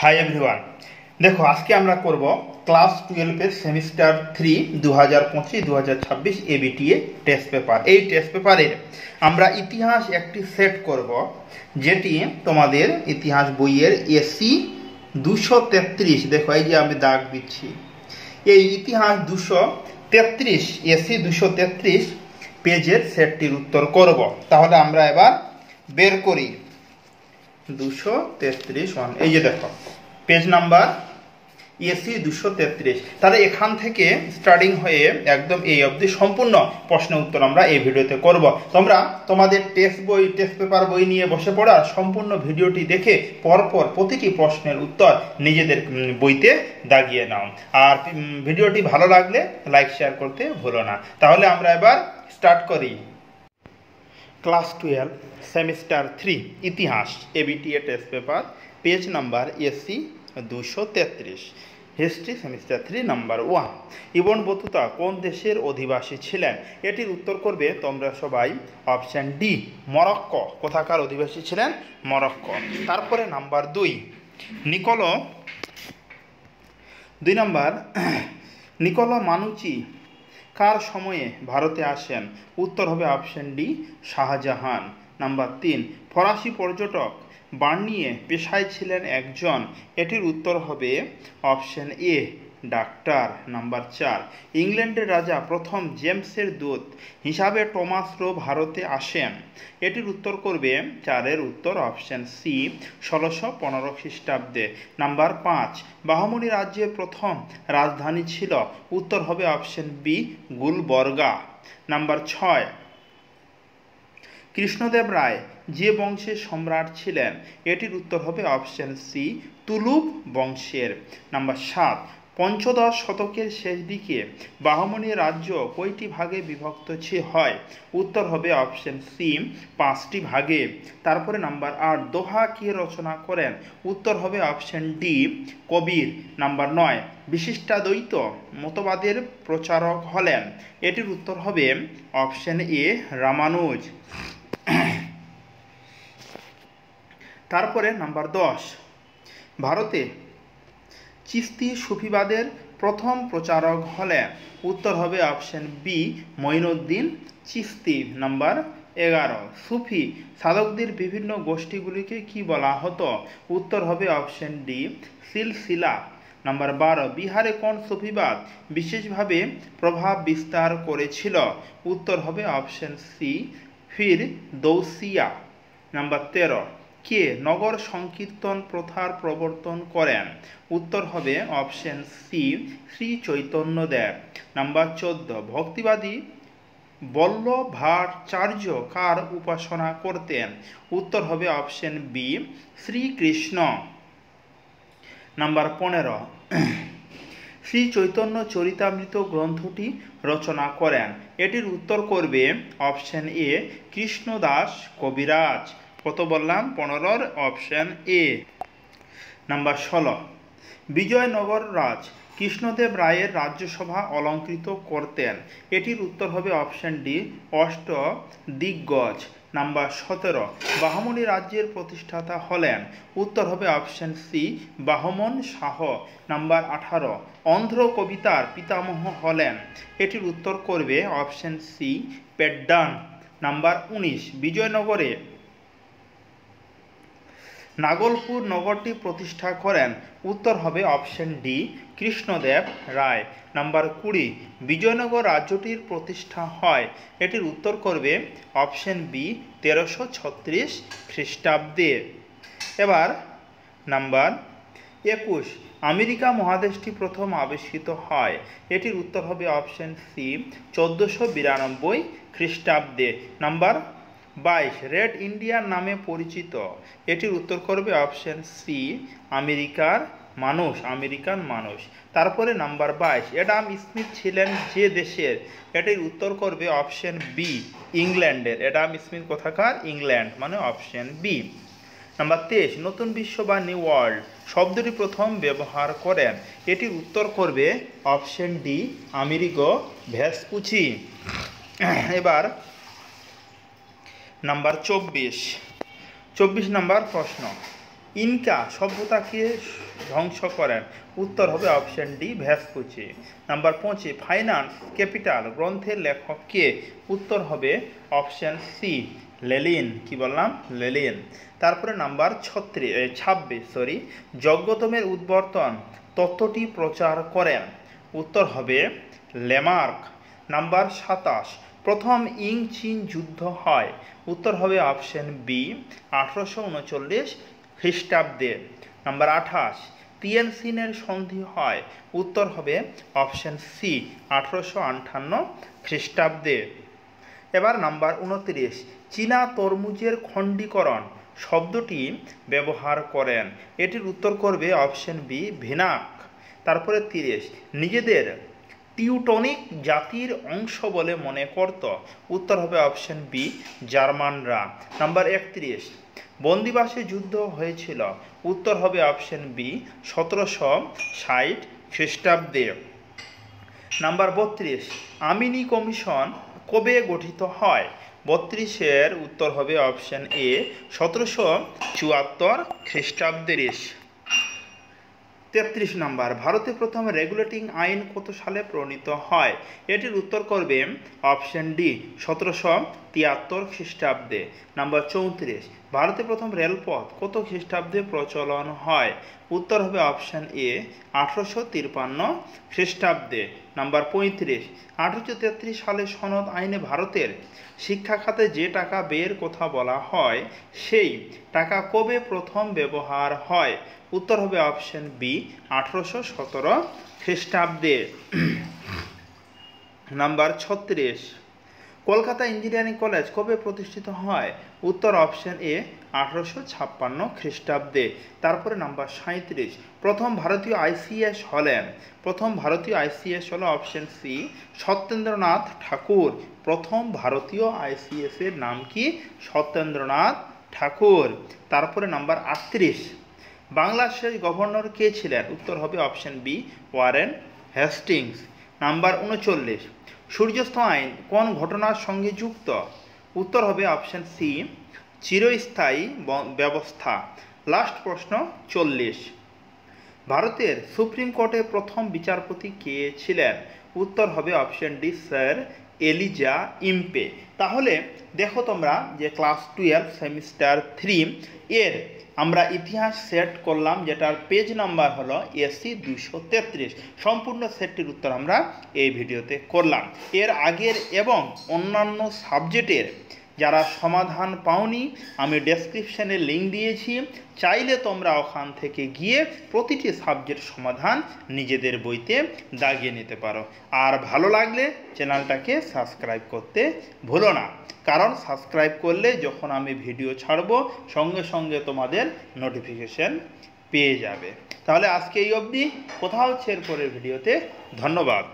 Hi everyone, দেখো আজকে আমরা করব ক্লাস 12 এর সেমিস্টার 3 2025-2026 এবিটিএ টেস্ট পেপার। এই টেস্ট পেপারে আমরা ইতিহাস একটি সেট করব, যেটি তোমাদের ইতিহাস বইয়ের এসি 233, দেখো এই যে আমি দাগ দিচ্ছি, এই ইতিহাস 233 এসি 233 পেজের সেটটির উত্তর করব। তাহলে আমরা এবার বের করি 233, এই যে দেখো পেজ নাম্বার এসি 233। তাহলে এখান থেকে স্টার্টিং হয়ে একদম এই অবধি সম্পূর্ণ প্রশ্নের উত্তর আমরা এই ভিডিওতে করব। তোমরা তোমাদের টেস্ট পেপার বই নিয়ে বসে পড়া সম্পূর্ণ ভিডিওটি দেখে পরপর প্রতিটি প্রশ্নের উত্তর নিজেদের বইতে দাগিয়ে নাও। আর ভিডিওটি ভালো লাগলে লাইক শেয়ার করতে ভুলো না। তাহলে আমরা এবার স্টার্ট করি। ক্লাস 12 সেমিস্টার 3 ইতিহাস ABTA test paper, page number AC 233, history semester 3 number 1। Ibn Battuta কোন দেশের অধিবাসী ছিলেন? এটির উত্তর করবে তোমরা সবাই অপশন ডি, মরক্কো। কোথাকার অধিবাসী ছিলেন? মরক্কো। তারপরে নাম্বার 2 নাম্বার নিকোলো মানুচি কার সময়ে ভারতে আসেন? উত্তর হবে অপশন ডি, শাহজাহান। নাম্বার 3 ফরাসি পর্যটক বার্নিয়ে পেশায় ছিলেন একজন। এটির উত্তর হবে অপশন এ, ডাক্তার। নাম্বার 4 ইংল্যান্ডের রাজা প্রথম জেমসের দূত হিসাবে টমাস রো ভারতে আসেন। এটির উত্তর করবে 4-এর উত্তর অপশন সি, 1615 খ্রিস্টাব্দে। নাম্বার 5 বাহমনি রাজ্যের প্রথম রাজধানী ছিল। উত্তর হবে option B, Gulbarga. Number 6 Krishnadeva Raya যে বংশের সম্রাট ছিলেন? এটির উত্তর হবে অপশন সি, তুলুক বংশের। নাম্বার 7 পঞ্চদশ শতকের শেষ দিকে বাহমনি রাজ্য কয়টি ভাগে বিভক্ত হয়? উত্তর হবে অপশন সি, 5টি ভাগে। তারপরে নাম্বার 8 দোহা কে রচনা করেন? উত্তর হবে অপশন ডি, কবির। নাম্বার 9 বিশিষ্টাদ্বৈত মতবাদের প্রচারক হলেন? এটির উত্তর হবে অপশন এ, রামানুজ। তারপরে নাম্বার 10 ভারতে চিস্তি সুফিবাদের প্রথম প্রচারক হলেন? উত্তর হবে option B, Moinuddin Chishti. Number 11 সুফি সাধকদের বিভিন্ন গোষ্ঠীগুলিকে কি বলা হতো? উত্তর হবে অপশন ডি, সিলসিলা। নাম্বার 12 বিহারে কোন সুফিবাদ বিশেষভাবে প্রভাব বিস্তার করেছিল? উত্তর হবে অপশন সি, ফির দৌসিয়া। নাম্বার 13 কে নগর সংকীর্তন প্রথার প্রবর্তন করেন? উত্তর হবে option C, Shri Chaitanyadev. Number 14 ভক্তিবাদী বল্লভাচার্য কার উপাসনা করতেন? উত্তর হবে option B, Sri Krishna. Number 15 Shri Chaitanya Charitamrita গ্রন্থটি রচনা করেন? এটির উত্তর করবে অপশন এ, কৃষ্ণদাস কবিরাজ। কত বললাম? 15-র অপশন এ। নাম্বার 16 বিজয়নগর রাজ কৃষ্ণদেব রায়ের রাজ্যসভা অলঙ্কৃত করতেন? এটির উত্তর হবে option D, Ashtadiggaja. Number 17 Bahmani রাজ্যের প্রতিষ্ঠাতা হলেন? উত্তর হবে option C, Bahman Shah. Number 18 Andhra কবিতার পিতামহ হলেন? এটির উত্তর করবে অপশন সি, পেড্ডান। নাম্বার 19 বিজয়নগরে নাগলপুর নগরটি প্রতিষ্ঠা করেন? উত্তর হবে option D, Krishnadeva Raya. Number 20 Vijayanagar রাজ্যটির প্রতিষ্ঠা হয়? এটির উত্তর করবে অপশন বি, 1336 খ্রিস্টাব্দে। এবার নাম্বার 21 আমেরিকা মহাদেশটি প্রথম আবিষ্কৃত হয়? এটির উত্তর হবে অপশন সি, 1492 খ্রিস্টাব্দে। নাম্বার 22 রেড ইন্ডিয়ান নামে পরিচিত? এটির উত্তর করবে অপশন সি, আমেরিকান মানুষ। তারপরে নাম্বার 22 অ্যাডাম স্মিথ ছিলেন যে দেশের? এটির উত্তর করবে অপশন বি, ইংল্যান্ডের। অ্যাডাম স্মিথ কোথাকার? ইংল্যান্ড, মানে অপশন বি। নাম্বার 23 নতুন বিশ্ব বা নিউ ওয়ার্ল্ড শব্দটি প্রথম ব্যবহার করেন? এটির উত্তর করবে অপশন ডি, আমেরিগো ভেসপুচি। এবার নাম্বার 24 নাম্বার প্রশ্ন ইনকা সভ্যতাকে ধ্বংস করেন? উত্তর হবে option D Vespucci. Number 25 finance capital গ্রন্থের লেখক কে? উত্তর হবে অপশন সি লেনিন। কি বললাম? লেনিন। তারপরে নাম্বার 26 যজ্ঞতমের উদ্বর্তন তত্ত্বটি প্রচার করেন? উত্তর হবে লেমার্ক। নাম্বার 27 প্রথম ইং চীন যুদ্ধ হয়? উত্তর হবে অপশন বি 1839 খ্রিস্টাব্দে। নাম্বার 28 তিয়ানসিনের সন্ধি হয়? উত্তর হবে অপশন সি 1858 খ্রিস্টাব্দে। এবার নাম্বার 29 চীনা তরমুজের খণ্ডীকরণ শব্দটি ব্যবহার করেন? এটির উত্তর করবে অপশন বি ভিনাক। তারপরে 30 নিজেদের টিউটনিক জাতির অংশ বলে মনে করত? উত্তর হবে অপশন বি জার্মানরা। নাম্বার 31 বন্দিবাসে যুদ্ধ হয়েছিল? উত্তর হবে অপশন বি 1760 খ্রিস্টাব্দে। নাম্বার 32 আমিনি কমিশন কবে গঠিত হয়? 32-এর উত্তর হবে অপশন এ 1774 খ্রিস্টাব্দের। 33 নাম্বার ভারতে প্রথম রেগুলেটিং আইন কত সালে প্রণীত হয়? এটির উত্তর করবে অপশন ডি 1773 খ্রিস্টাব্দে। নাম্বার 34 ভারতে প্রথম রেলপথ কত খ্রিস্টাব্দে প্রচলন হয়? উত্তর হবে অপশন এ 1853 খ্রিস্টাব্দে। নাম্বার 35 1833 সালে সনদ আইনে ভারতের শিক্ষা খাতে যে টাকা ব্যয়ের কথা বলা হয় সেই টাকা কবে প্রথম ব্যবহার হয়? উত্তর হবে অপশন বি 1817 খ্রিস্টাব্দে। নাম্বার 36 কলকাতা ইঞ্জিনিয়ারিং কলেজ কবে প্রতিষ্ঠিত হয়? উত্তর অপশন এ 1856 খ্রিস্টাব্দে। তারপরে নাম্বার 37 প্রথম ভারতীয় আইসিএস হলেন? প্রথম ভারতীয় আইসিএস হলো অপশন সি সত্যেন্দ্রনাথ ঠাকুর। প্রথম ভারতীয় আইসিএস এর নাম কি? সত্যেন্দ্রনাথ ঠাকুর। তারপরে নাম্বার 38 বাংলার শেষ গভর্নর কে ছিলেন? উত্তর হবে option B Warren Hastings. Number 39 সূর্যাস্ত আইন কোন ঘটনার সঙ্গে যুক্ত? উত্তর হবে অপশন সি চিরস্থায়ী ব্যবস্থা। লাস্ট প্রশ্ন 40 ভারতের সুপ্রিম কোর্টের প্রথম বিচারপতি কে ছিলেন? উত্তর হবে option D sir Eliza Impey. তাহলে দেখো তোমরা যে ক্লাস 12 সেমিস্টার 3 এর আমরা ইতিহাস সেট করলাম, যেটার পেজ নাম্বার হলো এসি 233। সম্পূর্ণ সেটটির উত্তর আমরা এই ভিডিওতে করলাম। এর আগের এবং অন্যান্য সাবজেক্টের যারা সমাধান পাওনি আমি ডেসক্রিপশানে লিঙ্ক দিয়েছি, চাইলে তোমরা ওখান থেকে গিয়ে প্রতিটি সাবজেক্ট সমাধান নিজেদের বইতে দাগিয়ে নিতে পারো। আর ভালো লাগলে চ্যানেলটাকে সাবস্ক্রাইব করতে ভুলো না, কারণ সাবস্ক্রাইব করলে যখন আমি ভিডিও ছাড়ব সঙ্গে সঙ্গে তোমাদের নোটিফিকেশন পেয়ে যাবে। তাহলে আজকে এই অবধি, কোথাও হচ্ছে এরপরের ভিডিওতে। ধন্যবাদ।